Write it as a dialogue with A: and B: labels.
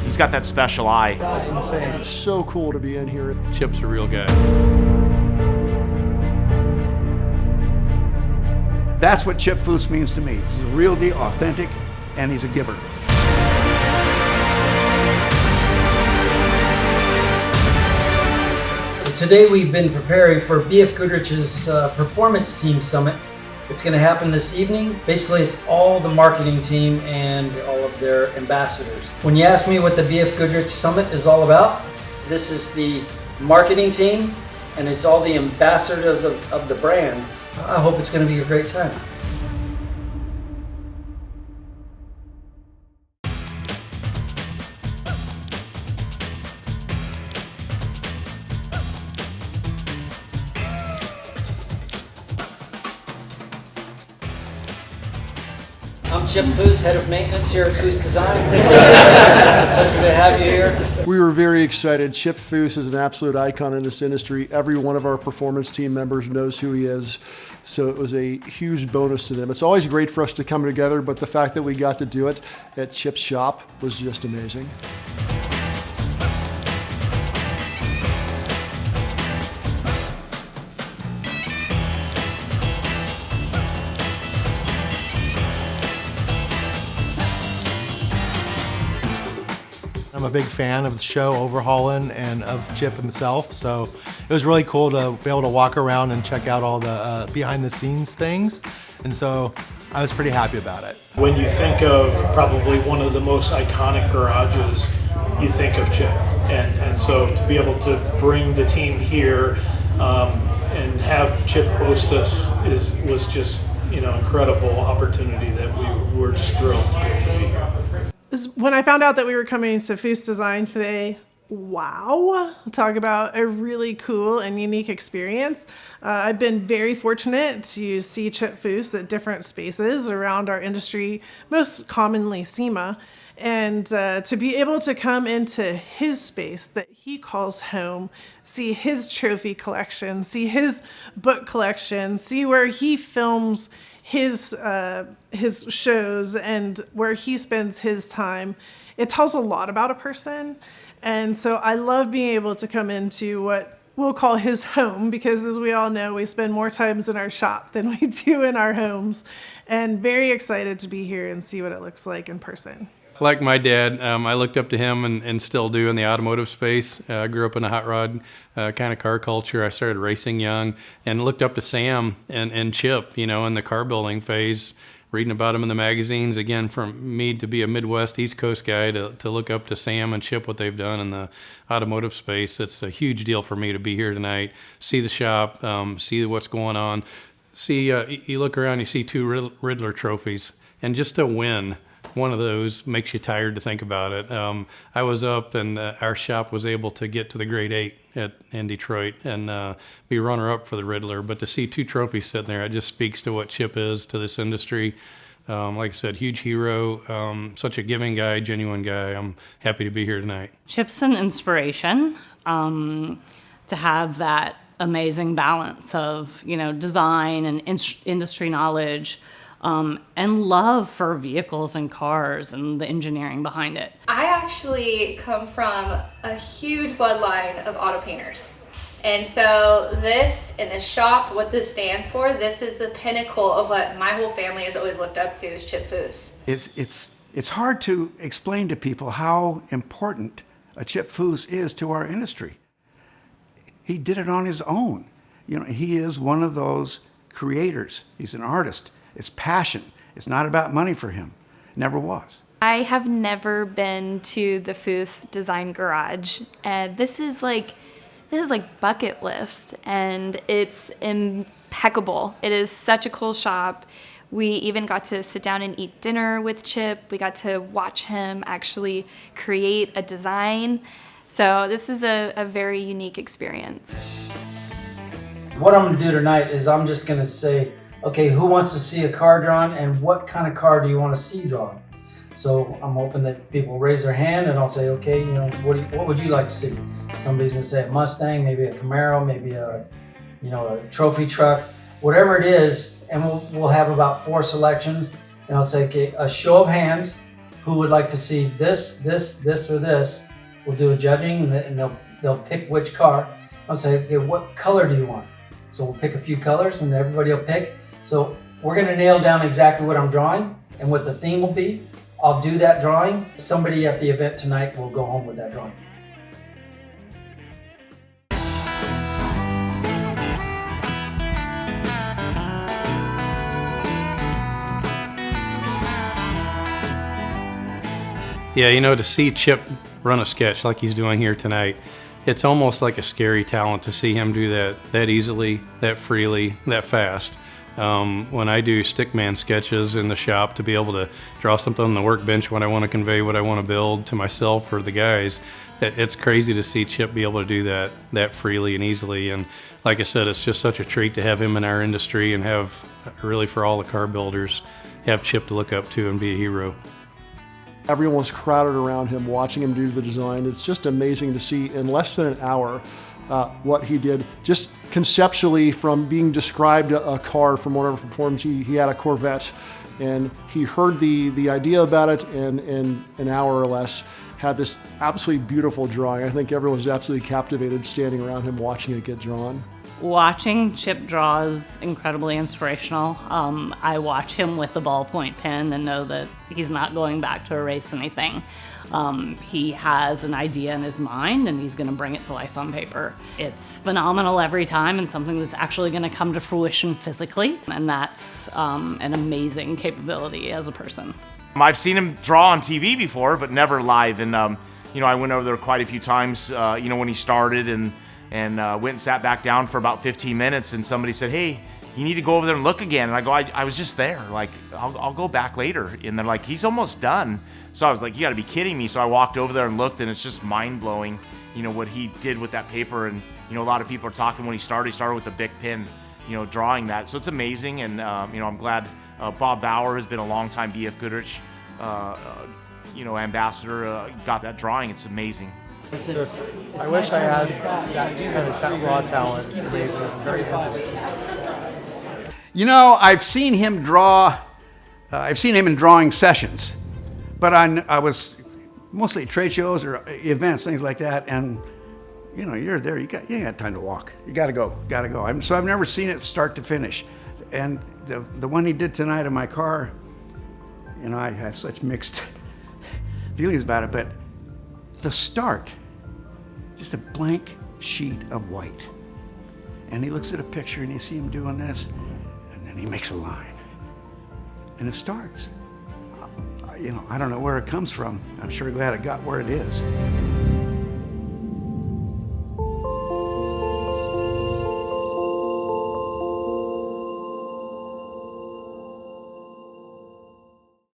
A: He's got that special eye.
B: That's insane. It's so cool to be in here.
C: Chip's a real guy.
D: That's what Chip Foose means to me. He's a real deal, authentic, and he's a giver.
E: Today we've been preparing for BF Goodrich's Performance Team Summit. It's going to happen this evening. Basically, it's all the marketing team and all of their ambassadors. When you ask me what the BF Goodrich Summit is all about, this is the marketing team and it's all the ambassadors of the brand. I hope it's going to be a great time. I'm Chip Foose, Head of Maintenance here at Foose Design. Pleasure to have you here.
B: We were very excited. Chip Foose is an absolute icon in this industry. Every one of our performance team members knows who he is, so it was a huge bonus to them. It's always great for us to come together, but the fact that we got to do it at Chip's shop was just amazing.
F: I'm a big fan of the show overhauling and of Chip himself, so it was really cool to be able to walk around and check out all the behind the scenes things, and so I was pretty happy about it.
G: When you think of probably one of the most iconic garages, you think of Chip, and so to be able to bring the team here and have Chip host us was just incredible opportunity that we were just thrilled to be able to be here.
H: When I found out that we were coming to Foose Design today, wow, talk about a really cool and unique experience. I've been very fortunate to see Chip Foose at different spaces around our industry, most commonly SEMA, and to be able to come into his space that he calls home, see his trophy collection, see his book collection, see where he films his shows and where he spends his time. It tells a lot about a person. And so I love being able to come into what we'll call his home, because as we all know, we spend more times in our shop than we do in our homes. And very excited to be here and see what it looks like in person.
C: Like my dad, I looked up to him and still do in the automotive space. I grew up in a hot rod kind of car culture. I started racing young and looked up to Sam and Chip, in the car building phase, reading about them in the magazines. Again, from me to be a Midwest East Coast guy to look up to Sam and Chip, what they've done in the automotive space. It's a huge deal for me to be here tonight, see the shop, see what's going on. See, you look around, you see 2 Riddler trophies, and just to win one of those makes you tired to think about it. I was up and our shop was able to get to the grade 8 in Detroit and be runner-up for the Riddler. But to see 2 trophies sitting there, it just speaks to what Chip is to this industry. Like I said, huge hero, such a giving guy, genuine guy. I'm happy to be here tonight.
I: Chip's an inspiration to have that amazing balance of, design and industry knowledge, and love for vehicles and cars and the engineering behind it.
J: I actually come from a huge bloodline of auto painters. And so this, in the shop, what this stands for, this is the pinnacle of what my whole family has always looked up to, is Chip Foose.
D: It's hard to explain to people how important a Chip Foose is to our industry. He did it on his own. He is one of those creators. He's an artist. It's passion. It's not about money for him. Never was.
K: I have never been to the Foose Design Garage, and this is like bucket list, and it's impeccable. It is such a cool shop. We even got to sit down and eat dinner with Chip. We got to watch him actually create a design. So this is a very unique experience.
E: What I'm going to do tonight is I'm just going to say, okay, who wants to see a car drawn, and what kind of car do you want to see drawn? So I'm hoping that people raise their hand, and I'll say, okay, what would you like to see? Somebody's going to say a Mustang, maybe a Camaro, maybe a trophy truck, whatever it is, and we'll have about 4 selections, and I'll say, okay, a show of hands, who would like to see this, or this. We'll do a judging, and they'll pick which car. I'll say, okay, what color do you want? So we'll pick a few colors, and everybody will pick. So we're going to nail down exactly what I'm drawing and what the theme will be. I'll do that drawing. Somebody at the event tonight will go home with that drawing.
C: Yeah, you know, to see Chip run a sketch like he's doing here tonight, it's almost like a scary talent to see him do that easily, that freely, that fast. When I do stickman sketches in the shop, to be able to draw something on the workbench when I want to convey what I want to build to myself or the guys, it's crazy to see Chip be able to do that freely and easily. And like I said, it's just such a treat to have him in our industry and have, really for all the car builders, have Chip to look up to and be a hero.
B: Everyone was crowded around him, watching him do the design. It's just amazing to see in less than an hour what he did. Just conceptually, from being described a car from one of our performances, he had a Corvette, and he heard the idea about it, and in an hour or less had this absolutely beautiful drawing. I think everyone was absolutely captivated standing around him watching it get drawn.
I: Watching Chip draw is incredibly inspirational. I watch him with the ballpoint pen and know that he's not going back to erase anything. He has an idea in his mind and he's going to bring it to life on paper. It's phenomenal every time, and something that's actually going to come to fruition physically, and that's an amazing capability as a person.
A: I've seen him draw on TV before, but never live, and I went over there quite a few times when he started, and went and sat back down for about 15 minutes, and somebody said, hey, you need to go over there and look again. And I go, I was just there. Like, I'll go back later. And they're like, he's almost done. So I was like, you gotta be kidding me. So I walked over there and looked, and it's just mind blowing, what he did with that paper. And, a lot of people are talking when he started with a Bic pen, drawing that. So it's amazing. And, I'm glad Bob Bauer has been a longtime BF Goodrich, ambassador, got that drawing. It's amazing.
F: I wish I had that kind of raw talent. It's amazing. I'm very envious.
D: I've seen him draw. I've seen him in drawing sessions, but I was mostly at trade shows or events, things like that. And you're there. You got time to walk. You got to go. So I've never seen it start to finish. And the one he did tonight in my car, I have such mixed feelings about it, but the start, just a blank sheet of white. And he looks at a picture and you see him doing this, and then he makes a line. And it starts. I don't know where it comes from. I'm sure glad it got where it is.